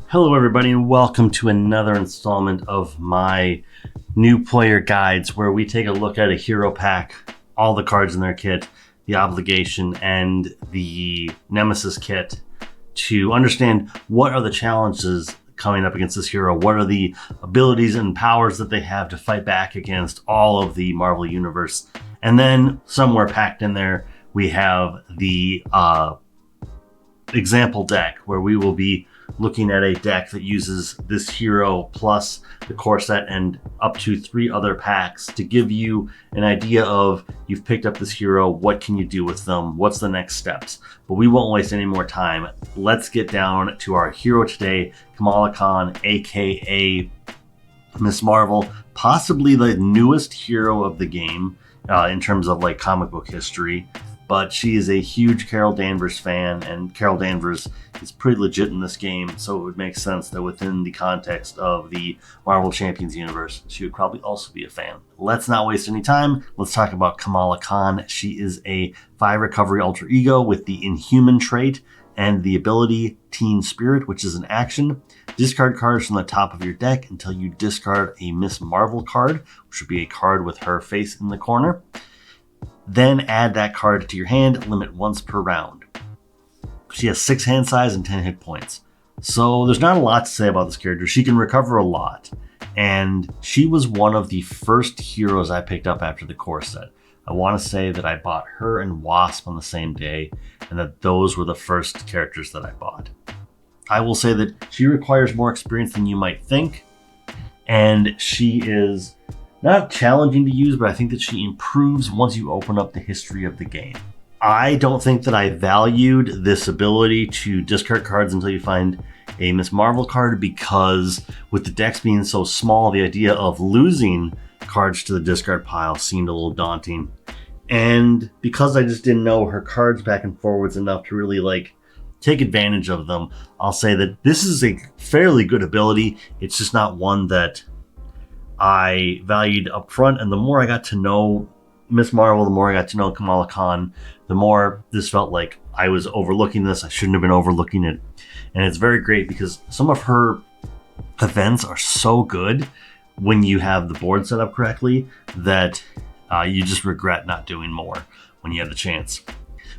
Hello everybody and welcome to another installment of my new player guides where we take a look at a hero pack, all the cards in their kit, the obligation, and the Nemesis kit to understand what are the challenges coming up against this hero, what are the abilities and powers that they have to fight back against all of the Marvel Universe. And then somewhere packed in there we have the example deck where we will be looking at a deck that uses this hero plus the core set and up to 3 other packs to give you an idea of you've picked up this hero, what can you do with them, what's the next steps. But we won't waste any more time. Let's get down to our hero today, Kamala Khan, aka Miss Marvel, possibly the newest hero of the game in terms of like comic book history. But she is a huge Carol Danvers fan, and Carol Danvers is pretty legit in this game, so it would make sense that within the context of the Marvel Champions universe, she would probably also be a fan. Let's not waste any time. Let's talk about Kamala Khan. She is a 5 recovery alter ego with the Inhuman trait and the ability Teen Spirit, which is an action. Discard cards from the top of your deck until you discard a Miss Marvel card, which would be a card with her face in the corner. Then add that card to your hand, limit once per round. She has 6 hand size and 10 hit points. So there's not a lot to say about this character. She can recover a lot. And she was one of the first heroes I picked up after the core set. I want to say that I bought her and Wasp on the same day, and that those were the first characters that I bought. I will say that she requires more experience than you might think, and she is not challenging to use, but I think that she improves once you open up the history of the game. I don't think that I valued this ability to discard cards until you find a Miss Marvel card, because with the decks being so small, the idea of losing cards to the discard pile seemed a little daunting. And because I just didn't know her cards back and forwards enough to really take advantage of them, I'll say that this is a fairly good ability. It's just not one that I valued up front, and the more I got to know Miss Marvel, the more I got to know Kamala Khan, the more this felt like I was overlooking this. I shouldn't have been overlooking it. And it's very great because some of her events are so good when you have the board set up correctly that you just regret not doing more when you have the chance.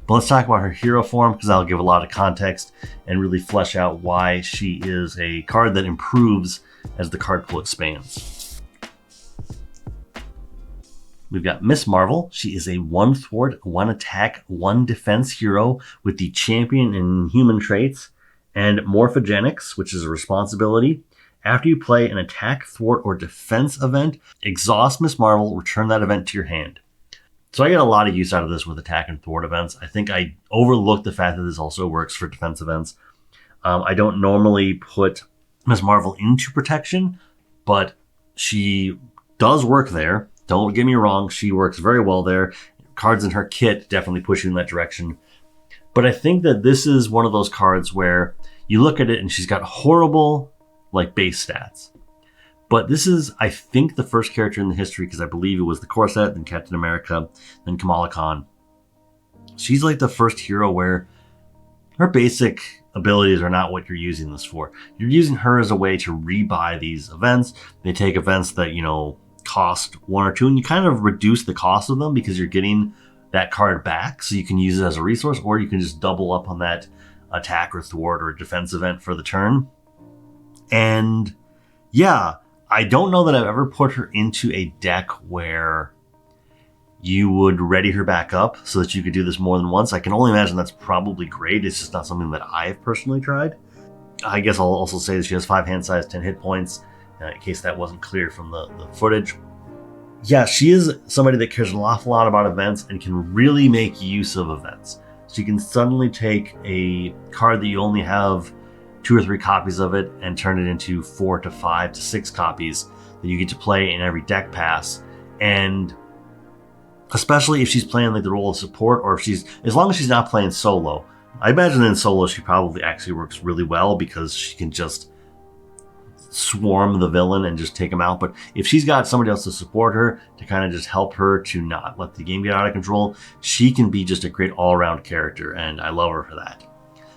But let's talk about her hero form, because I'll give a lot of context and really flesh out why she is a card that improves as the card pool expands. We've got Miss Marvel. She is a 1 thwart, 1 attack, 1 defense hero with the champion and human traits and morphogenics, which is a responsibility. After you play an attack, thwart, or defense event, exhaust Miss Marvel, return that event to your hand. So I get a lot of use out of this with attack and thwart events. I think I overlooked the fact that this also works for defense events. I don't normally put Miss Marvel into protection, but she does work there. Don't get me wrong, she works very well there. Cards in her kit definitely push you in that direction. But I think that this is one of those cards where you look at it and she's got horrible base stats. But this is, I think, the first character in the history, because I believe it was the core set, then Captain America, then Kamala Khan. She's like the first hero where her basic abilities are not what you're using this for. You're using her as a way to rebuy these events. They take events that, cost 1 or 2, and you kind of reduce the cost of them because you're getting that card back, so you can use it as a resource, or you can just double up on that attack or thwart or defense event for the turn. And yeah, I don't know that I've ever put her into a deck where you would ready her back up so that you could do this more than once. I can only imagine that's probably great. It's just not something that I've personally tried. I guess I'll also say that she has 5 hand size, 10 hit points, in case that wasn't clear from the footage. Yeah, she is somebody that cares an awful lot about events and can really make use of events. So you can suddenly take a card that you only have 2 or 3 copies of it and turn it into 4 to 5 to 6 copies that you get to play in every deck pass. And especially if she's playing the role of support, or if as long as she's not playing solo. I imagine in solo she probably actually works really well because she can just swarm the villain and just take him out. But if she's got somebody else to support her, to kind of just help her to not let the game get out of control, she can be just a great all-around character, and I love her for that.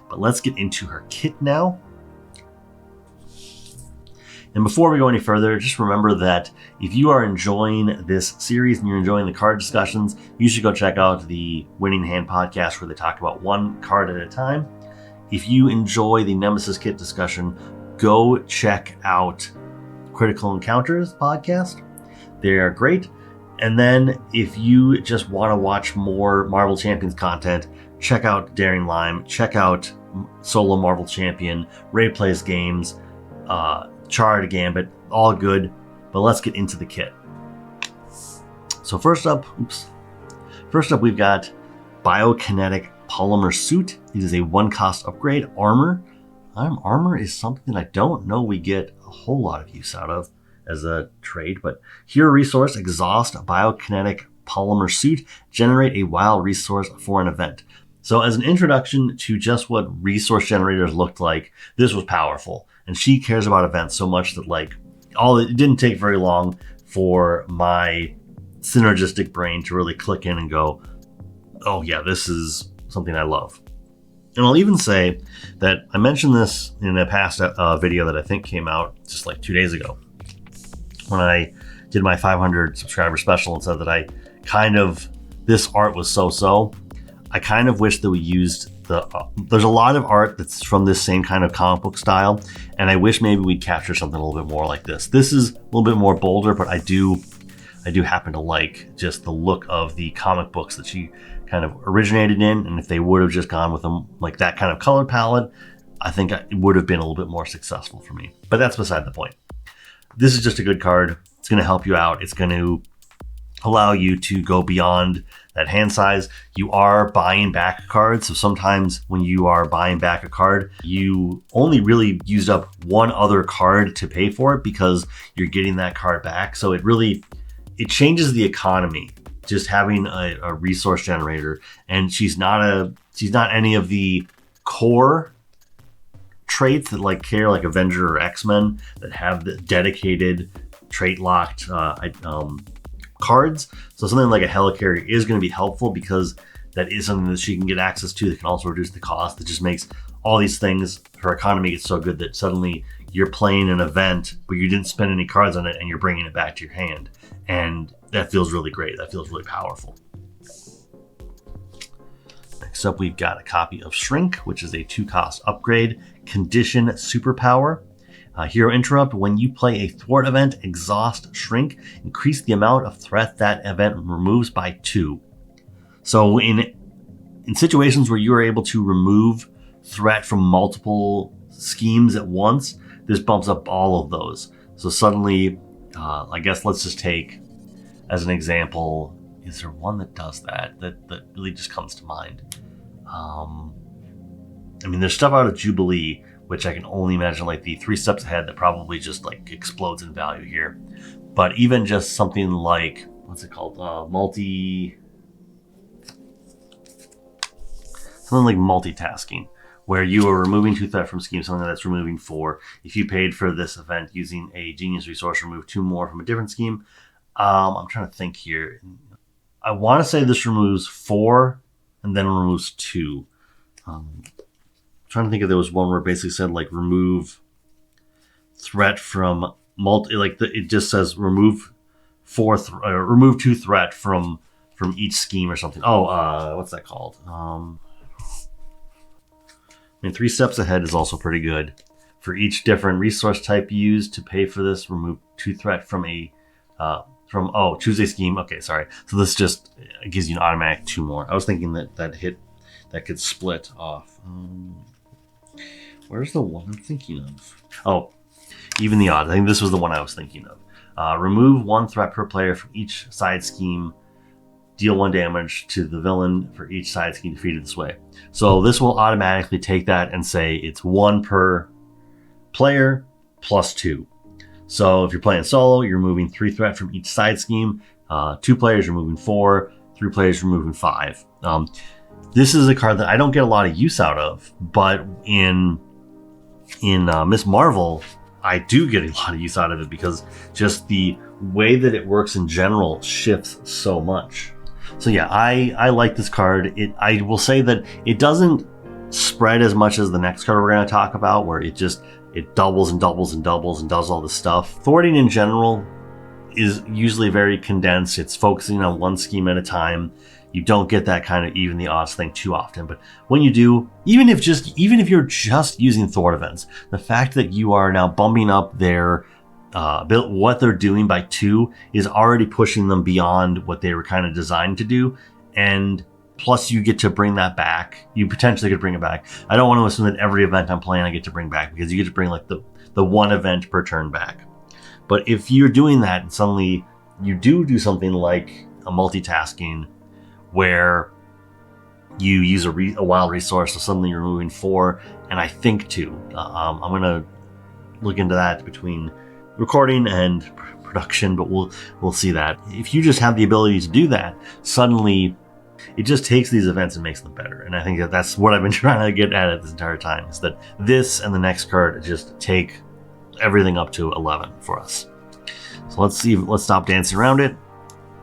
But let's get into her kit now. And before we go any further, just remember that if you are enjoying this series and you're enjoying the card discussions, you should go check out the Winning Hand podcast where they talk about one card at a time. If you enjoy the Nemesis kit discussion, go check out Critical Encounters podcast. They are great. And then if you just want to watch more Marvel Champions content, check out Daring Lime, check out Solo Marvel Champion, Ray Plays Games, Charred Gambit, all good. But let's get into the kit. So first up, we've got Biokinetic Polymer Suit. It is a 1-cost upgrade. Armor. Armor is something I don't know we get a whole lot of use out of as a trade, but Hero Resource, Exhaust, Biokinetic Polymer Suit, generate a wild resource for an event. So as an introduction to just what resource generators looked like, this was powerful. And she cares about events so much that it didn't take very long for my synergistic brain to really click in and go, oh yeah, this is something I love. And I'll even say that I mentioned this in a past video that I think came out just 2 days ago when I did my 500 subscriber special and said that this art was so-so. I kind of wish that we used there's a lot of art that's from this same kind of comic book style, and I wish maybe we'd capture something a little bit more like this. This is a little bit more bolder, but I do happen to like just the look of the comic books that she kind of originated in, and if they would have just gone with them that kind of color palette, I think it would have been a little bit more successful for me. But that's beside the point. This is just a good card. It's going to help you out. It's going to allow you to go beyond that hand size. You are buying back cards, so sometimes when you are buying back a card, you only really used up one other card to pay for it because you're getting that card back. So it changes the economy just having a resource generator, and she's not any of the core traits that care like Avenger or X-Men that have the dedicated trait locked cards. So something like a helicarrier is going to be helpful because that is something that she can get access to that can also reduce the cost. That just makes all these things, her economy gets so good that suddenly you're playing an event but you didn't spend any cards on it and you're bringing it back to your hand, and that feels really great. That feels really powerful. Next up, we've got a copy of Shrink, which is a 2-cost upgrade. Condition Superpower. Hero Interrupt. When you play a thwart event, exhaust Shrink. Increase the amount of threat that event removes by 2. So in situations where you are able to remove threat from multiple schemes at once, this bumps up all of those. So suddenly, I guess let's just take as an example, is there one that does that really just comes to mind? There's stuff out of Jubilee, which I can only imagine the 3 steps ahead that probably just explodes in value here. But even just something like, what's it called? Something like multitasking, where you are removing 2 threat from scheme, something that's removing 4. If you paid for this event using a genius resource, remove 2 more from a different scheme. I'm trying to think here. I want to say this removes 4 and then removes 2. Trying to think if there was one where it basically said remove threat from it just says remove 2 threat from each scheme or something. What's that called? 3 steps ahead is also pretty good. For each different resource type used to pay for this, remove 2 threat from choose a scheme. Okay, sorry. So this just gives you an automatic 2 more. I was thinking that could split off. Where's the one I'm thinking of? Oh, even the odds. I think this was the one I was thinking of. Remove 1 threat per player from each side scheme. Deal 1 damage to the villain for each side scheme defeated this way. So this will automatically take that and say it's 1 per player plus 2. So if you're playing solo, you're removing 3 threat from each side scheme. 2 players, you're removing 4. 3 players, you're removing 5. This is a card that I don't get a lot of use out of, but in Miss Marvel, I do get a lot of use out of it because just the way that it works in general shifts so much. So yeah, I like this card. I will say that it doesn't spread as much as the next card we're going to talk about, where it just it doubles and doubles and doubles and does all this stuff. Thwarting in general is usually very condensed. It's focusing on one scheme at a time. You don't get that kind of even the odds thing too often. But when you do, even if you're just using thwart events, the fact that you are now bumping up their what they're doing by 2 is already pushing them beyond what they were kind of designed to do. And plus you get to bring that back. You potentially could bring it back. I don't want to assume that every event I'm playing I get to bring back, because you get to bring like the one event per turn back. But if you're doing that and suddenly you do something like a multitasking where you use a wild resource, so suddenly you're removing 4 and I think 2. I'm going to look into that between recording and production, but we'll see that. If you just have the ability to do that, suddenly it just takes these events and makes them better. And I think that's what I've been trying to get at this entire time, is that this and the next card just take everything up to 11 for us. So let's stop dancing around it.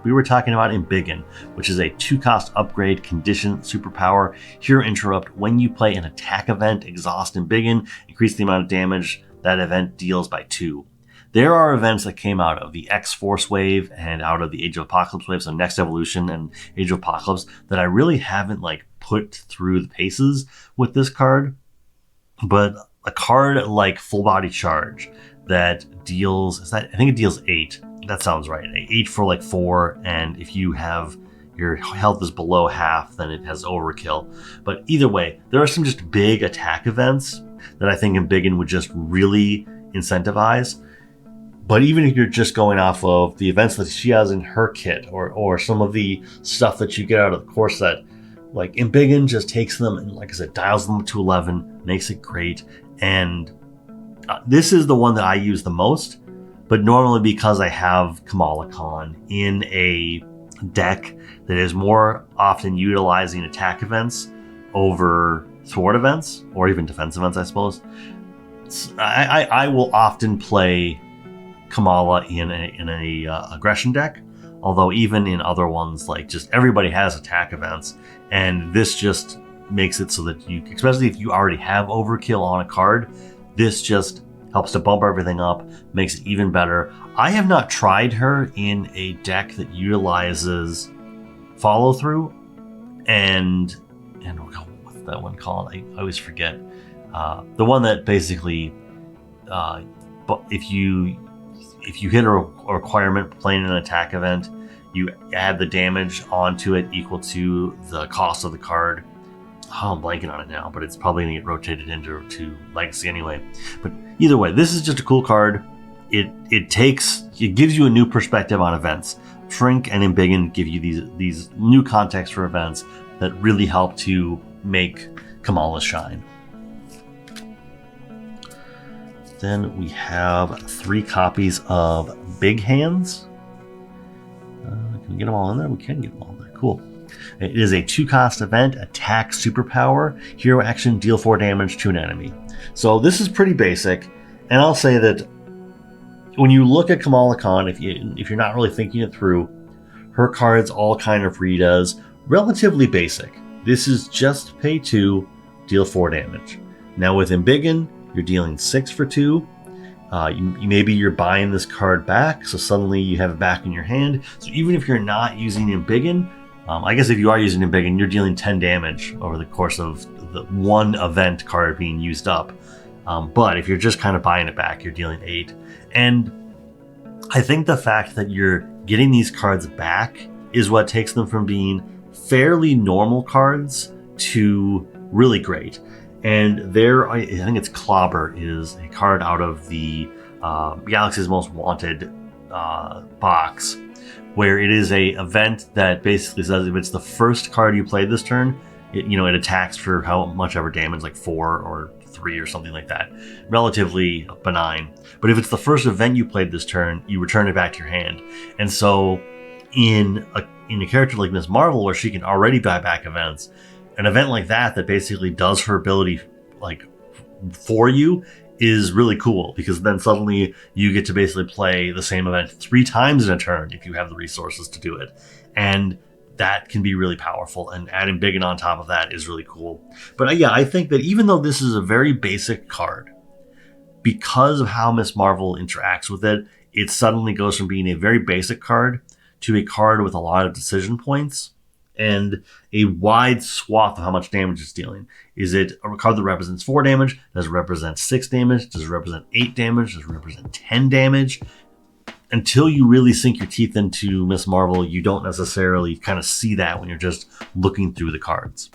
We were talking about Embiggen, which is a 2-cost upgrade condition superpower. Hero interrupt: when you play an attack event, exhaust Embiggen, increase the amount of damage that event deals by 2. There are events that came out of the X-Force wave and out of the Age of Apocalypse wave, so Next Evolution and Age of Apocalypse, that I really haven't put through the paces with this card. But a card like Full Body Charge that deals, I think it deals 8. That sounds right. 8 for 4, and if you have your health is below half, then it has overkill. But either way, there are some just big attack events that I think Embiggen would just really incentivize. But even if you're just going off of the events that she has in her kit, or some of the stuff that you get out of the core set, Embiggen just takes them and, like I said, dials them to 11, makes it great. And this is the one that I use the most, but normally because I have Kamala Khan in a deck that is more often utilizing attack events over thwart events, or even defense events, I suppose. I will often play Kamala in a aggression deck, although even in other ones, just everybody has attack events, and this just makes it so that you, especially if you already have overkill on a card, this just helps to bump everything up, makes it even better. I have not tried her in a deck that utilizes follow through, and what's that one called? I always forget. The one that basically, if you hit a requirement playing an attack event, you add the damage onto it equal to the cost of the card. Oh, I'm blanking on it now, but it's probably going to get rotated into Legacy anyway. But either way, this is just a cool card. It gives you a new perspective on events. Shrink and Embiggen give you these new context for events that really help to make Kamala shine. Then we have 3 copies of Big Hands. Can we get them all in there? We can get them all in there. Cool. It is a 2-cost event, attack superpower, hero action, deal 4 damage to an enemy. So this is pretty basic, and I'll say that when you look at Kamala Khan, if you're not really thinking it through, her cards all kind of read as relatively basic. This is just pay 2, deal 4 damage. Now with Embiggen, you're dealing 6 for 2. Maybe you're buying this card back, so suddenly you have it back in your hand. So even if you're not using Embiggen, I guess if you are using Embiggen, you're dealing 10 damage over the course of the one event card being used up. But if you're just kind of buying it back, you're dealing 8. And I think the fact that you're getting these cards back is what takes them from being fairly normal cards to really great. And I think it's Clobber is a card out of the Galaxy's Most Wanted box, where it is a event that basically says if it's the first card you played this turn, it attacks for how much ever damage, 4 or 3 or something like that. Relatively benign. But if it's the first event you played this turn, you return it back to your hand. And so in a character like Ms. Marvel, where she can already buy back events, an event like that basically does her ability for you is really cool, because then suddenly you get to basically play the same event 3 times in a turn if you have the resources to do it. And that can be really powerful, and adding Embiggen on top of that is really cool. But yeah, I think that even though this is a very basic card, because of how Miss Marvel interacts with it, it suddenly goes from being a very basic card to a card with a lot of decision points and a wide swath of how much damage it's dealing. Is it a card that represents 4 damage? Does it represent 6 damage? Does it represent 8 damage? Does it represent 10 damage? Until you really sink your teeth into Miss Marvel, you don't necessarily kind of see that when you're just looking through the cards.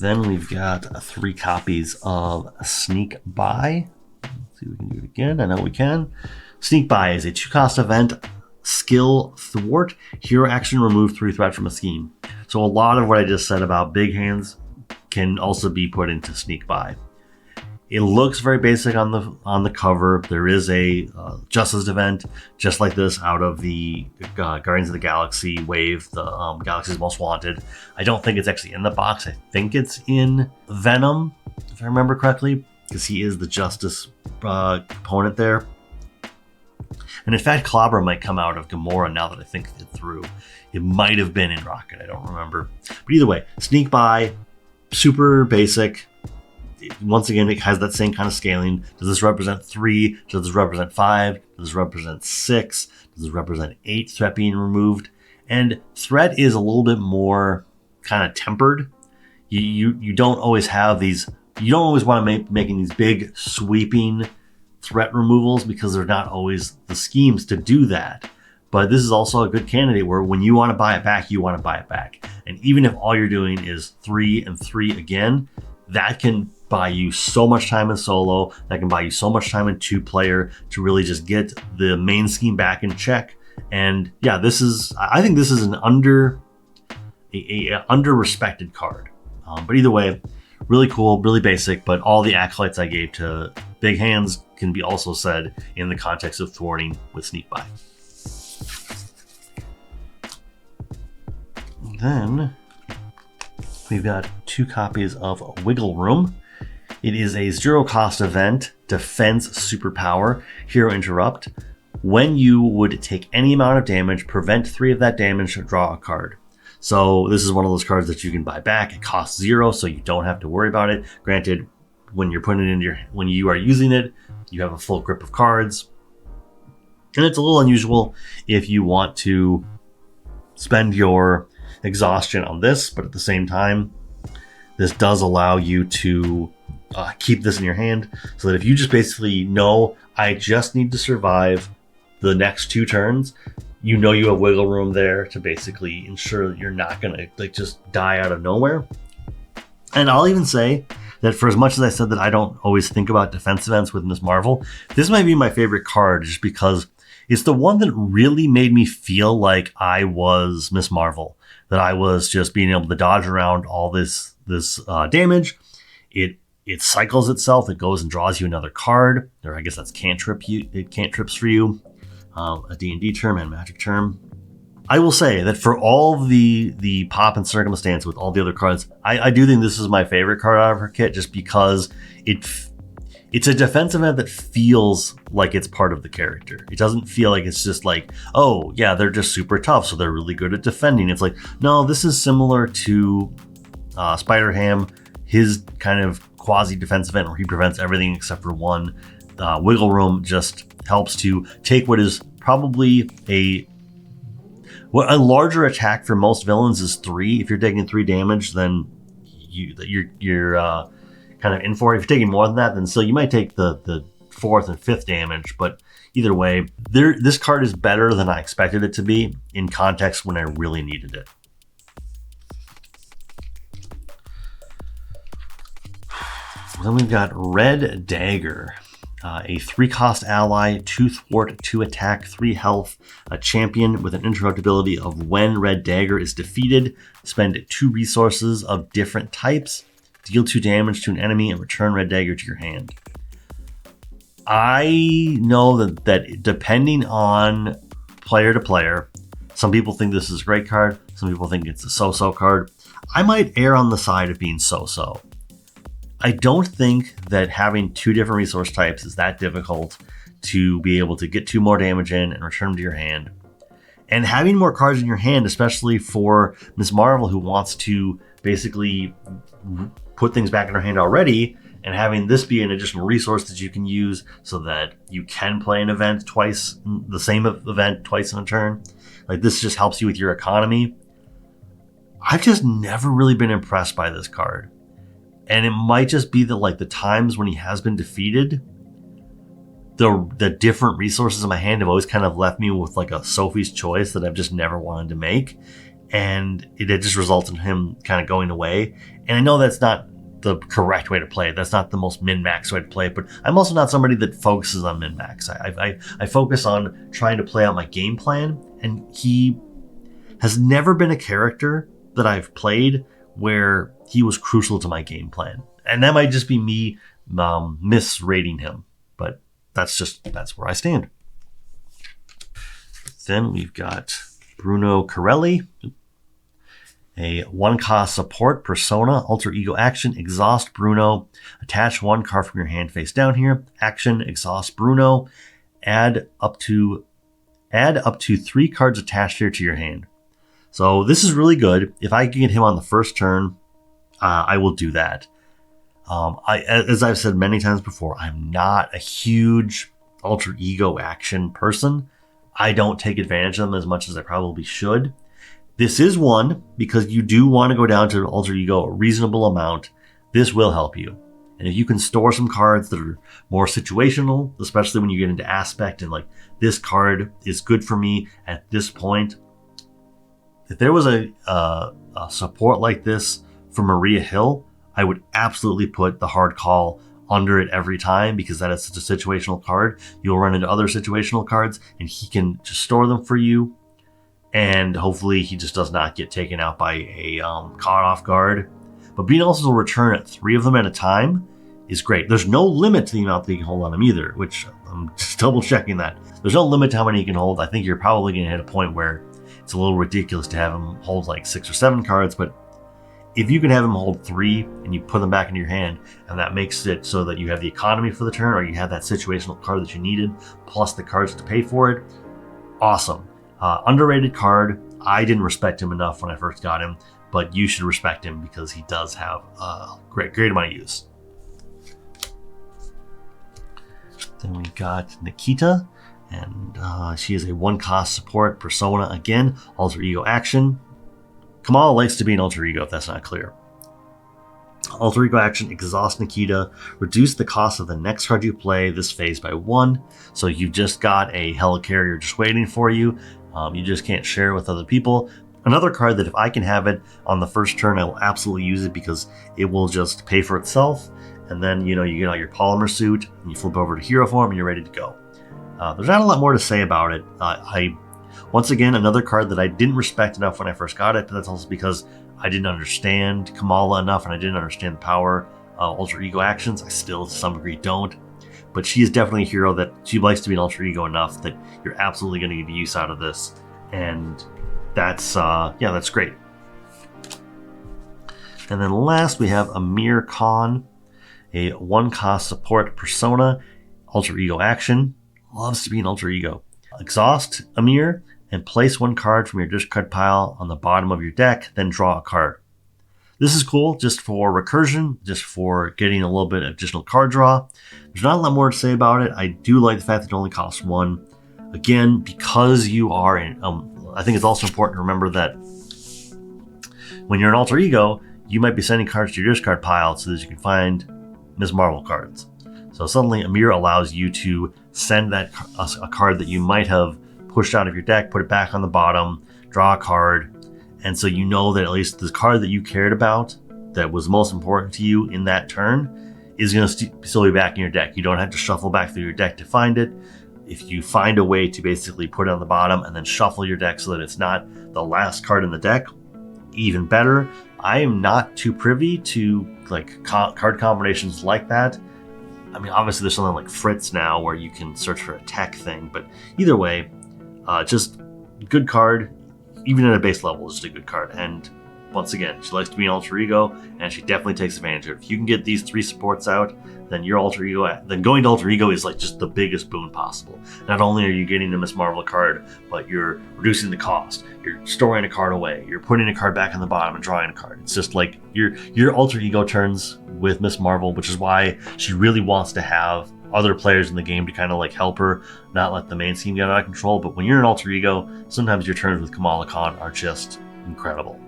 Then we've got 3 copies of Sneak By. Let's see if we can do it again. I know we can. Sneak By is a 2-cost event. Skill Thwart. Hero action, remove 3 threat from a scheme. So a lot of what I just said about big hands can also be put into Sneak By. It looks very basic on the cover. There is a Justice event just like this out of the Guardians of the Galaxy wave, the Galaxy's Most Wanted. I don't think it's actually in the box. I think it's in Venom, if I remember correctly, because he is the Justice component there. And in fact, Clobber might come out of Gamora now that I think it through. It might have been in Rocket, I don't remember. But either way, Sneak By, super basic. Once again, it has that same kind of scaling. Does this represent 3? Does this represent 5? Does this represent 6? Does this represent 8 threat being removed? And threat is a little bit more kind of tempered. You don't always have these, you don't always want to making these big sweeping threat removals because they're not always the schemes to do that. But this is also a good candidate where when you want to buy it back, you want to buy it back. And even if all you're doing is 3 and 3 again, that can buy you so much time in solo, that can buy you so much time in 2-player to really just get the main scheme back in check. And yeah, I think this is an under-respected card. But either way, really cool, really basic, but all the accolades I gave to big hands can be also said in the context of thwarting with Sneak By. Then we've got 2 copies of Wiggle Room. It is a 0-cost event, defense superpower, hero interrupt. When you would take any amount of damage, prevent 3 of that damage, draw a card. So this is one of those cards that you can buy back. It costs 0, so you don't have to worry about it. Granted, when you're putting it in when you are using it, you have a full grip of cards. And it's a little unusual if you want to spend your exhaustion on this, but at the same time, this does allow you to keep this in your hand so that if you just basically know, I just need to survive the next 2 turns, you know you have wiggle room there to basically ensure that you're not going to just die out of nowhere. And I'll even say that for as much as I said that I don't always think about defense events with Miss Marvel, this might be my favorite card just because it's the one that really made me feel like I was Miss Marvel, that I was just being able to dodge around all this damage. It cycles itself. It goes and draws you another card, or I guess that's cantrips for you, a D&D term and magic term. I will say that for all the pop and circumstance with all the other cards, I do think this is my favorite card out of her kit, just because it's a defense event that feels like it's part of the character. It doesn't feel like it's just like, oh yeah, they're just super tough, so they're really good at defending. It's like, no, this is similar to Spider-Ham, his kind of quasi-defense event where he prevents everything except for 1. Wiggle Room just helps to take what is probably a larger attack for most villains is 3. If you're taking 3 damage, then you're kind of in for it. If you're taking more than that, then still you might take the 4th and 5th damage. But either way, this card is better than I expected it to be in context when I really needed it. Then we've got Red Dagger, a 3-cost ally, 2 thwart, 2 attack, 3 health, a champion with an interruptibility of when Red Dagger is defeated, spend 2 resources of different types, deal 2 damage to an enemy, and return Red Dagger to your hand. I know that depending on player to player, some people think this is a great card, some people think it's a so-so card. I might err on the side of being so-so. I don't think that having 2 different resource types is that difficult to be able to get 2 more damage in and return them to your hand. And having more cards in your hand, especially for Ms. Marvel who wants to basically put things back in our hand already, and having this be an additional resource that you can use so that you can play an event twice, the same event twice in a turn. Like, this just helps you with your economy. I've just never really been impressed by this card. And it might just be that, like, the times when he has been defeated, the different resources in my hand have always kind of left me with like a Sophie's choice that I've just never wanted to make. And it just results in him kind of going away. And I know that's not the correct way to play it. That's not the most min-max way to play it, but I'm also not somebody that focuses on min-max. I focus on trying to play out my game plan, and he has never been a character that I've played where he was crucial to my game plan. And that might just be me misrating him, but that's where I stand. Then we've got Bruno Carrelli, a 1-cost support persona, alter ego action, exhaust Bruno, attach 1 card from your hand face down here, action, exhaust Bruno, add up to 3 cards attached here to your hand. So this is really good. If I can get him on the first turn, I will do that. As I've said many times before, I'm not a huge alter ego action person. I don't take advantage of them as much as I probably should. This is one, because you do want to go down to alter ego a reasonable amount. This will help you. And if you can store some cards that are more situational, especially when you get into aspect and like, this card is good for me at this point. If there was a support like this for Maria Hill, I would absolutely put the hard call under it every time, because that is such a situational card. You'll run into other situational cards and he can just store them for you. And hopefully he just does not get taken out by a caught off guard. But being able to return at 3 of them at a time is great. There's no limit to the amount that you can hold on him either, which I'm just double checking that. There's no limit to how many you can hold. I think you're probably going to hit a point where it's a little ridiculous to have him hold like 6 or 7 cards, but if you can have him hold 3 and you put them back into your hand, and that makes it so that you have the economy for the turn, or you have that situational card that you needed, plus the cards to pay for it, awesome. Underrated card. I didn't respect him enough when I first got him, but you should respect him because he does have a great amount of use. Then we got Nikita, and she is a 1-cost support persona again, alter ego action. Kamala likes to be an alter ego, if that's not clear. Alter ego action, exhaust Nikita, reduce the cost of the next card you play this phase by 1. So you've just got a helicarrier just waiting for you. You just can't share it with other people. Another card that if I can have it on the first turn, I will absolutely use it, because it will just pay for itself. And then, you get out your Polymer suit and you flip over to hero form and you're ready to go. There's not a lot more to say about it. Once again, another card that I didn't respect enough when I first got it, but that's also because I didn't understand Kamala enough, and I didn't understand the power of alter ego actions. I still, to some degree, don't. But she is definitely a hero that she likes to be an alter ego enough that you're absolutely going to get use out of this. And that's great. And then last, we have Aamir Khan, a 1-cost support persona, alter ego action. Loves to be an alter ego. Exhaust Aamir and place 1 card from your discard pile on the bottom of your deck, then draw a card. This is cool just for recursion, just for getting a little bit of additional card draw. There's not a lot more to say about it. I do like the fact that it only costs 1. Again, because you are in, I think it's also important to remember that when you're an alter ego, you might be sending cards to your discard pile so that you can find Ms. Marvel cards. So suddenly Aamir allows you to send a card that you might have pushed out of your deck, put it back on the bottom, draw a card, and so you know that at least the card that you cared about, that was most important to you in that turn, is going to still be back in your deck. You don't have to shuffle back through your deck to find it. If you find a way to basically put it on the bottom and then shuffle your deck so that it's not the last card in the deck, even better. I am not too privy to like card combinations like that. I mean, obviously there's something like Fritz now where you can search for a tech thing, but either way, just good card, even at a base level, is just a good card. And once again, she likes to be an alter ego, and she definitely takes advantage of it. If you can get these 3 supports out, then your alter ego, then going to alter ego is like just the biggest boon possible. Not only are you getting a Miss Marvel card, but you're reducing the cost. You're storing a card away. You're putting a card back on the bottom and drawing a card. It's just like your alter ego turns with Miss Marvel, which is why she really wants to have other players in the game to kind of like help her not let the main team get out of control. But when you're an alter ego, sometimes your turns with Kamala Khan are just incredible.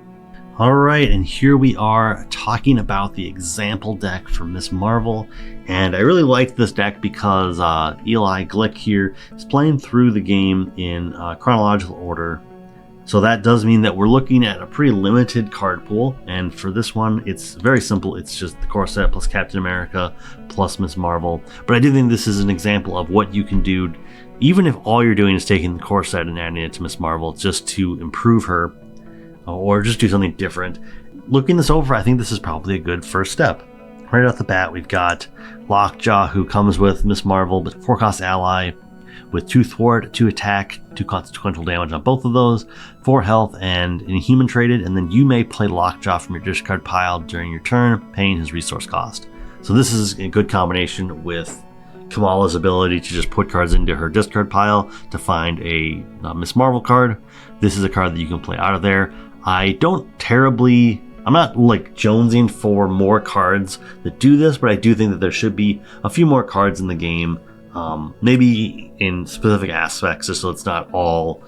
All right, and here we are talking about the example deck for Miss Marvel, and I really liked this deck because Eli Glick here is playing through the game in chronological order. So that does mean that we're looking at a pretty limited card pool, and for this one, it's very simple. It's just the core set plus Captain America plus Miss Marvel. But I do think this is an example of what you can do, even if all you're doing is taking the core set and adding it to Miss Marvel, just to improve her, or just do something different. Looking this over, I think this is probably a good first step. Right off the bat, we've got Lockjaw, who comes with Miss Marvel, but 4-cost ally, with 2 thwart, 2 attack, 2 consequential damage on both of those, 4 health, and Inhuman traded, and then you may play Lockjaw from your discard pile during your turn, paying his resource cost. So this is a good combination with Kamala's ability to just put cards into her discard pile to find a Miss Marvel card. This is a card that you can play out of there. I'm not like jonesing for more cards that do this, but I do think that there should be a few more cards in the game, maybe in specific aspects, just so it's not all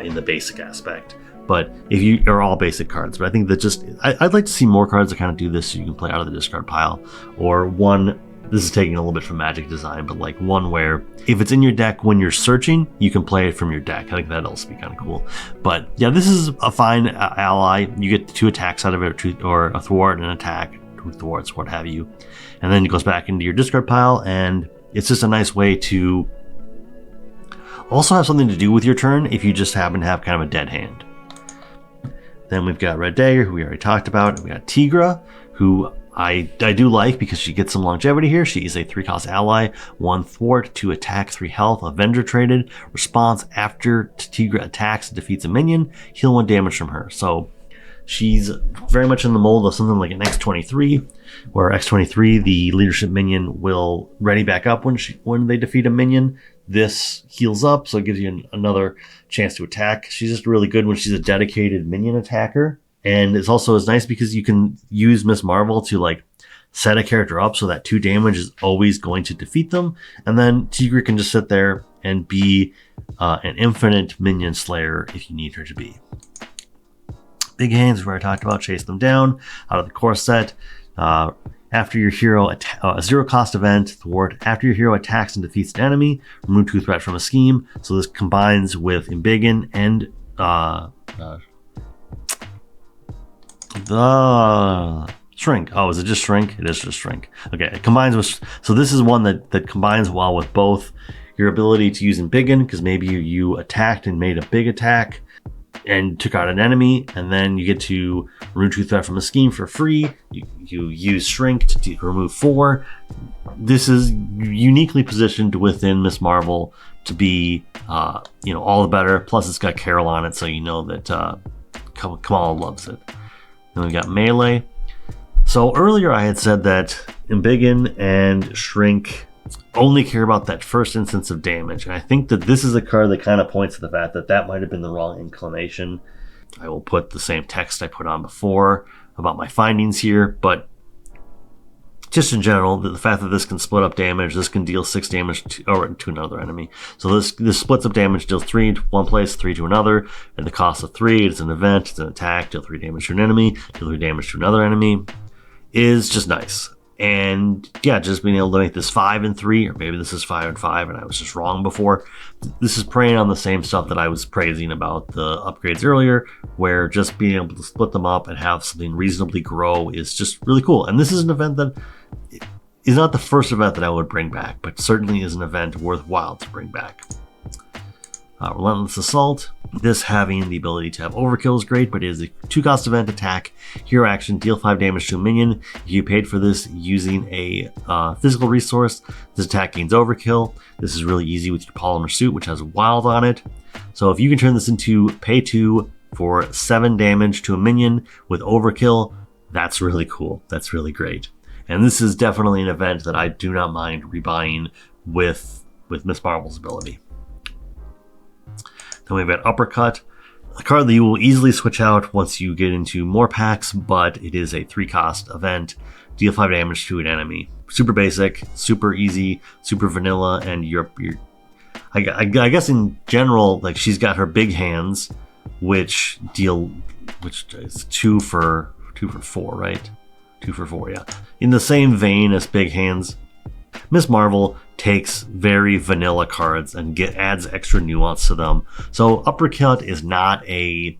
in the basic aspect. But if you are all basic cards, but I think that I'd like to see more cards that kind of do this so you can play out of the discard pile, or one. This is taking a little bit from Magic Design, but like one where if it's in your deck when you're searching, you can play it from your deck. I think that'd also be kind of cool. But yeah, this is a fine ally. You get 2 attacks out of it, or a thwart and an attack, 2 thwarts, what have you. And then it goes back into your discard pile, and it's just a nice way to also have something to do with your turn if you just happen to have kind of a dead hand. Then we've got Red Dagger, who we already talked about. We got Tigra, who I do like because she gets some longevity here. She is a 3-cost ally, 1 thwart, 2 attack, 3 health, Avenger traded. Response: after Tigra attacks and defeats a minion, heal 1 damage from her. So she's very much in the mold of something like an X-23, where X-23, the leadership minion, will ready back up when they defeat a minion. This heals up, so it gives you another chance to attack. She's just really good when she's a dedicated minion attacker. And it's also nice because you can use Miss Marvel to like set a character up so that 2 damage is always going to defeat them. And then Tigra can just sit there and be an infinite minion slayer if you need her to be. Big hands, where I talked about, chase them down out of the core set. After your hero, a 0-cost event, thwart. After your hero attacks and defeats an enemy, remove 2 threat from a scheme. So this combines with Embiggen and the Shrink. Oh, is it just Shrink? It is just Shrink. Okay, it combines with, so this is one that combines well with both your ability to use Embiggen, because maybe you attacked and made a big attack and took out an enemy, and then you get to remove 2 threat from a scheme for free. You use Shrink to remove 4. This is uniquely positioned within Miss Marvel to be, all the better. Plus, it's got Carol on it, so you know that Kamala loves it. Then we got Melee. So earlier I had said that Embiggen and Shrink only care about that first instance of damage, and I think that this is a card that kind of points to the fact that might have been the wrong inclination. I will put the same text I put on before about my findings here, but just in general, the fact that this can split up damage, this can deal 6 damage to another enemy. So this splits up damage, deals 3 to one place, 3 to another, and the cost of 3, it's an event, it's an attack, deal 3 damage to an enemy, deal 3 damage to another enemy, is just nice. And yeah, just being able to make this 5 and 3, or maybe this is 5 and 5, and I was just wrong before. This is preying on the same stuff that I was praising about the upgrades earlier, where just being able to split them up and have something reasonably grow is just really cool. And this is an event that is not the first event that I would bring back, but certainly is an event worthwhile to bring back. Relentless Assault. This having the ability to have overkill is great, but it is a 2-cost event attack. Hero action, deal 5 damage to a minion. If you paid for this using a physical resource, this attack gains overkill. This is really easy with your Polymer suit, which has a wild on it. So if you can turn this into pay 2, for 7 damage to a minion with overkill. That's really cool. That's really great. And this is definitely an event that I do not mind rebuying with Miss Marvel's ability. Then we've got Uppercut, a card that you will easily switch out once you get into more packs, but it is a 3-cost event. Deal 5 damage to an enemy. Super basic, super easy, super vanilla, and I guess in general, like, she's got her big hands, which is 2 for 4, right? 2 for 4, yeah. In the same vein as big hands, Miss Marvel takes very vanilla cards and adds extra nuance to them. So Uppercut is not a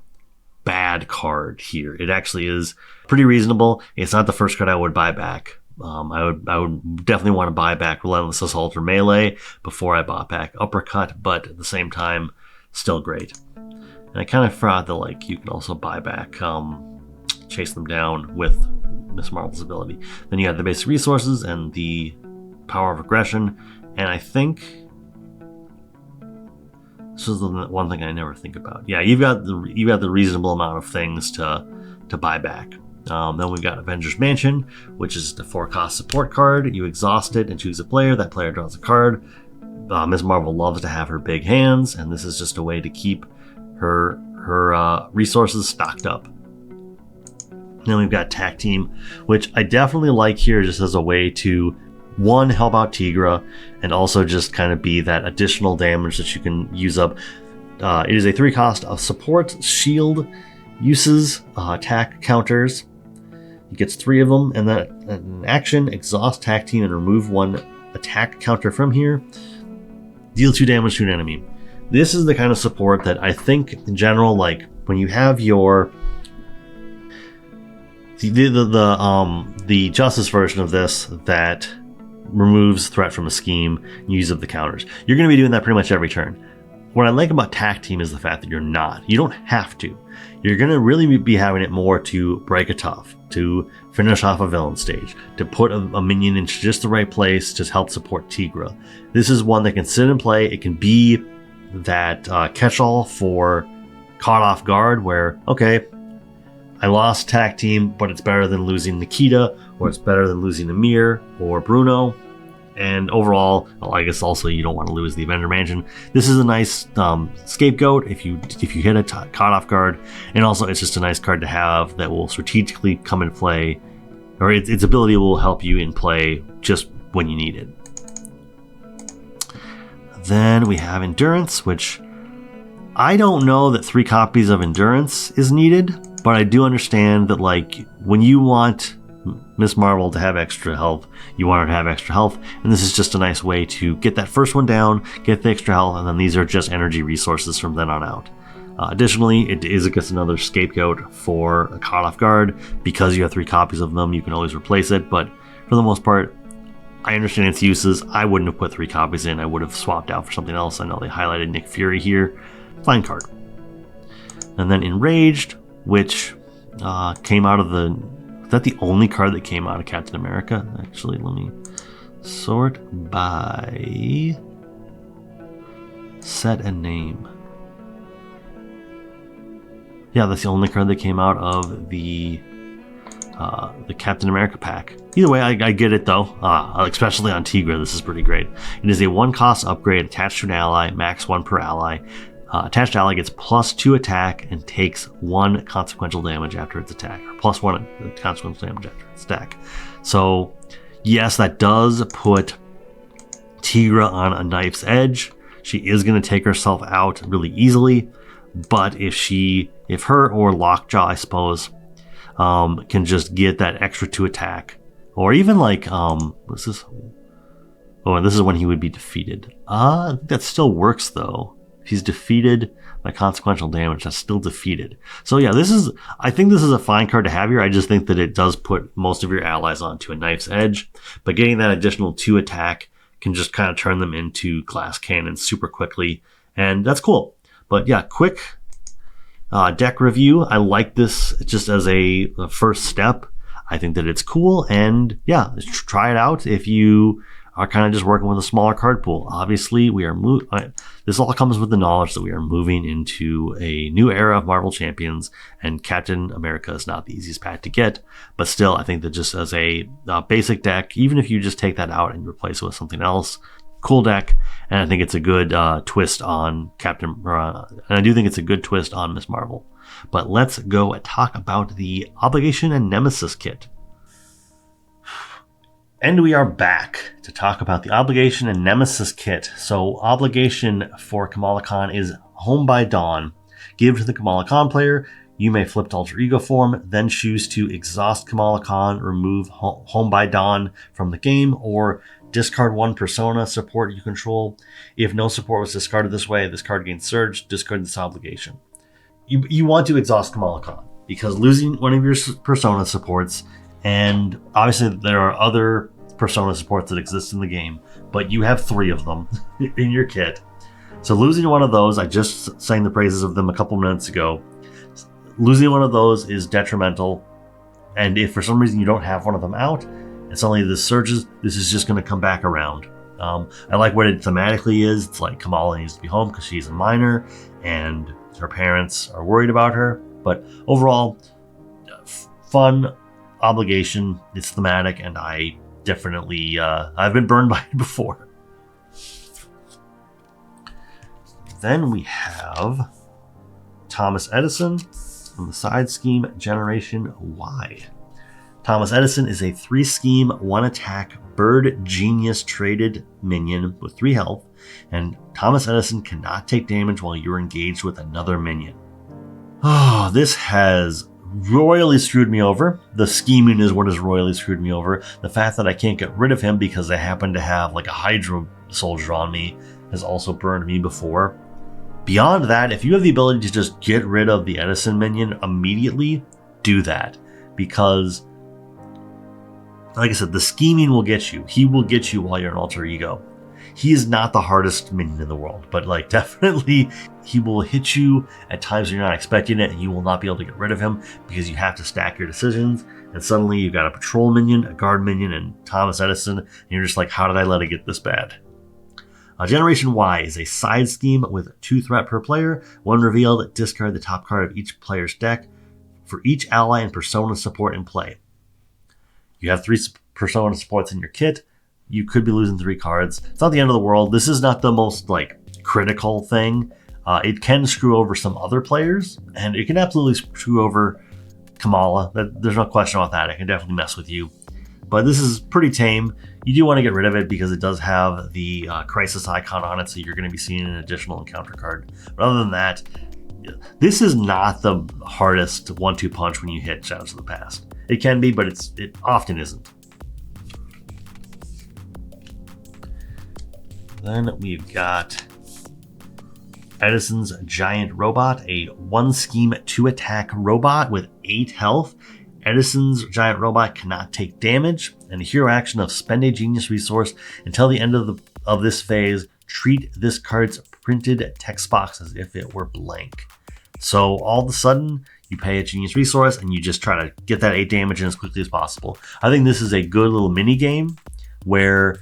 bad card here. It actually is pretty reasonable. It's not the first card I would buy back. I would definitely want to buy back Relentless Assault or Melee before I bought back Uppercut, but at the same time, still great. And I kind of forgot that, like, you can also buy back Chase Them Down with Miss Marvel's ability. Then you have the basic resources and the power of aggression, and I think this is the one thing I never think about. Yeah, you've got the reasonable amount of things to buy back. Then we've got Avengers Mansion, which is the 4-cost support card. You exhaust it and choose a player. That player draws a card. Miss Marvel loves to have her big hands, and this is just a way to keep her resources stocked up. Then we've got Tac Team, which I definitely like here just as a way to, one, help out Tigra, and also just kind of be that additional damage that you can use up. It is a 3-cost of support. Shield uses attack counters. He gets 3 of them, and then an action, exhaust Tac Team and remove 1 attack counter from here. Deal 2 damage to an enemy. This is the kind of support that I think in general, like when you have your the Justice version of this that removes threat from a scheme, use of the counters. You're going to be doing that pretty much every turn. What I like about Tac Team is the fact that you're not. You don't have to. You're going to really be having it more to break a tough, to finish off a villain stage, to put a minion into just the right place to help support Tigra. This is one that can sit and play. It can be that catch-all for Caught Off Guard where, okay, I lost Tac Team, but it's better than losing Nikita, or it's better than losing Aamir or Bruno. And overall, well, I guess also you don't want to lose the Avenger Mansion. This is a nice scapegoat if you hit a Caught Off Guard, and also it's just a nice card to have that will strategically come into play, or its ability will help you in play just when you need it. Then we have Endurance, which I don't know that 3 copies of Endurance is needed, but I do understand that, like, when you want Miss Marvel to have extra health, you want her to have extra health, and this is just a nice way to get that first one down, get the extra health, and then these are just energy resources from then on out. Additionally, it is just another scapegoat for a Caught Off Guard. Because you have 3 copies of them, you can always replace it, but for the most part, I understand its uses. I wouldn't have put 3 copies in. I would have swapped out for something else. I know they highlighted Nick Fury here. Fine card. And then Enraged, which came out of the... Is that the only card that came out of Captain America? Actually, let me sort by set and name. Yeah, that's the only card that came out of the Captain America pack. Either way, I get it though, especially on Tigra. This is pretty great. It is a 1-cost upgrade attached to an ally, max 1 per ally. Attached ally gets +2 attack and takes 1 consequential damage after its attack, or +1 consequential damage after its attack. So yes, that does put Tigra on a knife's edge. She is going to take herself out really easily, but if her or Lockjaw, I suppose, can just get that extra 2 attack, or even like what's this? Oh, and this is when he would be defeated. I think that still works though. If he's defeated by consequential damage, that's still defeated. So yeah, I think this is a fine card to have here. I just think that it does put most of your allies onto a knife's edge, but getting that additional 2 attack can just kind of turn them into glass cannons super quickly, and that's cool. But yeah, quick deck review. I like this just as a first step. I think that it's cool, and yeah, try it out if you are kind of just working with a smaller card pool. Obviously, this all comes with the knowledge that we are moving into a new era of Marvel Champions, and Captain America is not the easiest pack to get. But still, I think that just as a basic deck, even if you just take that out and replace it with something else, cool deck. And I think it's a good twist on and I do think it's a good twist on Ms. Marvel. But let's go and talk about the Obligation and Nemesis kit. And we are back to talk about the Obligation and Nemesis kit. So Obligation for Kamala Khan is Home by Dawn. Give to the Kamala Khan player. You may flip to Alter Ego form, then choose to exhaust Kamala Khan, remove Home by Dawn from the game, or discard one persona support you control. If no support was discarded this way, this card gains Surge. Discard this Obligation. You want to exhaust Kamala Khan, because losing one of your persona supports, and obviously there are other persona supports that exist in the game, but you have 3 of them in your kit. So losing one of those, I just sang the praises of them a couple minutes ago. Losing one of those is detrimental, and if for some reason you don't have one of them out, and suddenly this surges, this is just going to come back around. I like what it thematically is. It's like Kamala needs to be home because she's a minor, and her parents are worried about her. But overall, fun Obligation. It's thematic, and I definitely I've been burned by it before. Then we have Thomas Edison from the side scheme Generation Y. Thomas Edison is a 3-scheme, 1-attack bird genius traded minion with 3 health, and Thomas Edison cannot take damage while you're engaged with another minion. Oh, this has royally screwed me over. The scheming is what has royally screwed me over. The fact that I can't get rid of him because I happen to have like a Hydra soldier on me has also burned me before. Beyond that, if you have the ability to just get rid of the Edison minion immediately, do that. Because, like I said, the scheming will get you. He will get you while you're an Alter Ego. He is not the hardest minion in the world, but like definitely he will hit you at times you're not expecting it, and you will not be able to get rid of him because you have to stack your decisions. And suddenly you've got a patrol minion, a guard minion, and Thomas Edison, and you're just like, how did I let it get this bad? Generation Y is a side scheme with 2 threat per player. When revealed, discard the top card of each player's deck for each ally and persona support in play. You have 3 persona supports in your kit. You could be losing 3 cards. It's not the end of the world. This is not the most critical thing. It can screw over some other players, and it can absolutely screw over Kamala. There's no question about that. It can definitely mess with you. But this is pretty tame. You do want to get rid of it because it does have the crisis icon on it, so you're going to be seeing an additional encounter card. But other than that, this is not the hardest 1-2 punch when you hit Shadows of the Past. It can be, but it often isn't. Then we've got Edison's Giant Robot, a 1-scheme 2-attack robot with 8 health. Edison's Giant Robot cannot take damage, and the hero action of spend a genius resource until the end of this phase. Treat this card's printed text box as if it were blank. So all of a sudden, you pay a genius resource and you just try to get that 8 damage in as quickly as possible. I think this is a good little mini game where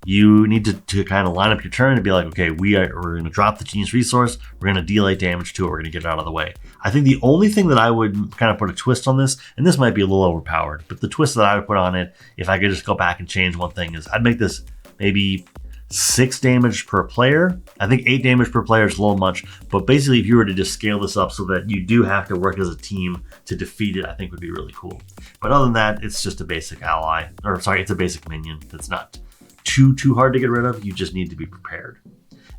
you need to kind of line up your turn and be like, okay, we're going to drop the genius resource, we're going to deal 8 damage to it, we're going to get it out of the way. I think the only thing that I would kind of put a twist on this, and this might be a little overpowered, but the twist that I would put on it, if I could just go back and change one thing, is I'd make this maybe 6 damage per player. I think 8 damage per player is a little much, but basically if you were to just scale this up so that you do have to work as a team to defeat it, I think would be really cool. But other than that, it's just a basic ally, it's a basic minion that's not too hard to get rid of. You just need to be prepared.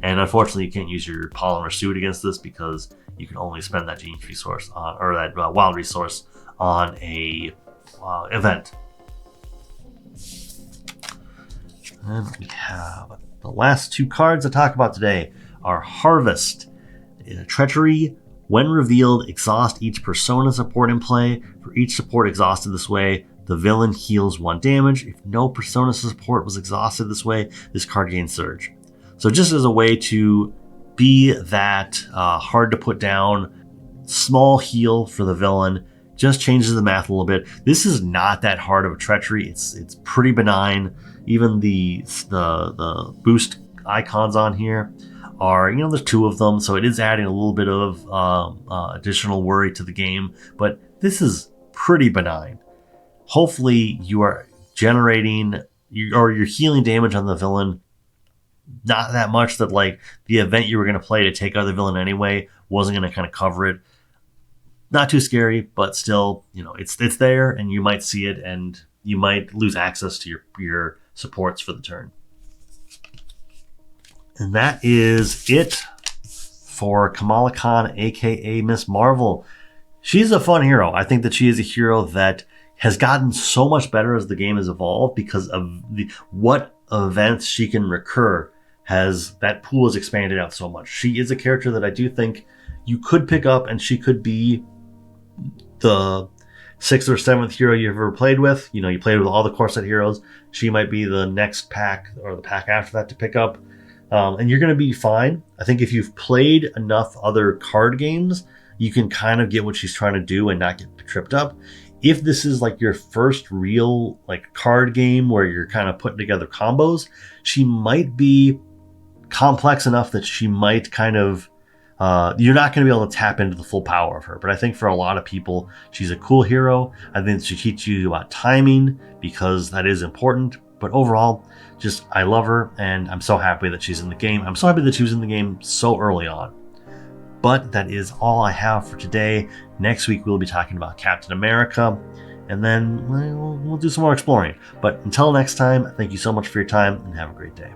And unfortunately, you can't use your Polymer suit against this because you can only spend that genius resource or that wild resource on a event. And we have the last 2 cards to talk about today are Harvest. Treachery. When revealed, exhaust each persona support in play. For each support exhausted this way, the villain heals 1 damage. If no persona support was exhausted this way, this card gains Surge. So just as a way to be that hard to put down small heal for the villain, just changes the math a little bit. This is not that hard of a treachery. It's pretty benign. Even the boost icons on here are, there's 2 of them, so it is adding a little bit of additional worry to the game, but this is pretty benign. Hopefully you are generating or you're healing damage on the villain, not that much that like the event you were going to play to take out the villain anyway wasn't going to kind of cover it. Not too scary, but still, it's there, and you might see it, and you might lose access to your supports for the turn. And that is it for Kamala Khan, aka Miss Marvel. She's a fun hero. I think that she is a hero that has gotten so much better as the game has evolved because of what events she can recur. That pool has expanded out so much. She is a character that I do think you could pick up, and she could be the 6th or 7th hero you ever played with. You played with all the core set heroes. She might be the next pack or the pack after that to pick up. And you're going to be fine. I think if you've played enough other card games, you can kind of get what she's trying to do and not get tripped up. If this is like your first real like card game where you're kind of putting together combos, she might be complex enough that she might kind of you're not going to be able to tap into the full power of her. But I think for a lot of people, she's a cool hero. I think she teaches you about timing because that is important. But overall, I love her, and I'm so happy that she's in the game. I'm so happy that she was in the game so early on. But that is all I have for today. Next week, we'll be talking about Captain America, and then we'll do some more exploring. But until next time, thank you so much for your time, and have a great day.